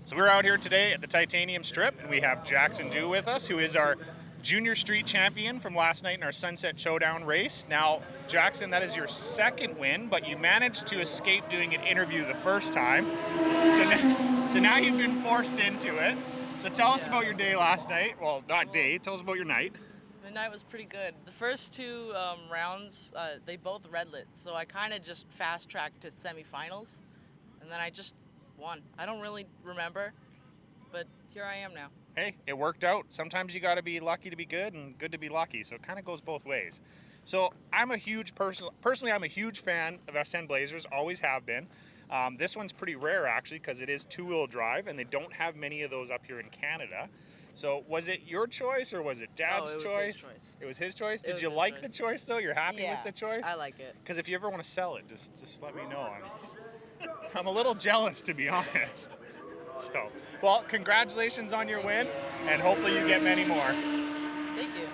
So we're out here today at the Titanium Strip, and we have Jackson Dew with us, who is our Junior Street champion from last night in our Sunset Showdown race. Now, Jackson, that is your second win, but you managed to escape doing an interview the first time. So now you've been forced into it. So tell us about your day last night. Well, not day. Tell us about your night. The night was pretty good. The first two rounds, they both red lit, so I kind of just fast tracked to semifinals, and then I just won. I don't really remember, but here I am now. Hey, it worked out. Sometimes you got to be lucky to be good and good to be lucky. So it kind of goes both ways. So I'm a huge personally, I'm a huge fan of SN Blazers. Always have been. This one's pretty rare actually because it is two-wheel drive, and they don't have many of those up here in Canada. So was it your choice or was it Dad's it was choice? his choice. It was his choice. It Did was you his like choice. the choice though? You're happy Yeah, with the choice? I like it. Because if you ever want to sell it, just let me know. I'm a little jealous, to be honest. So, well, congratulations on your win, and hopefully you get many more. Thank you.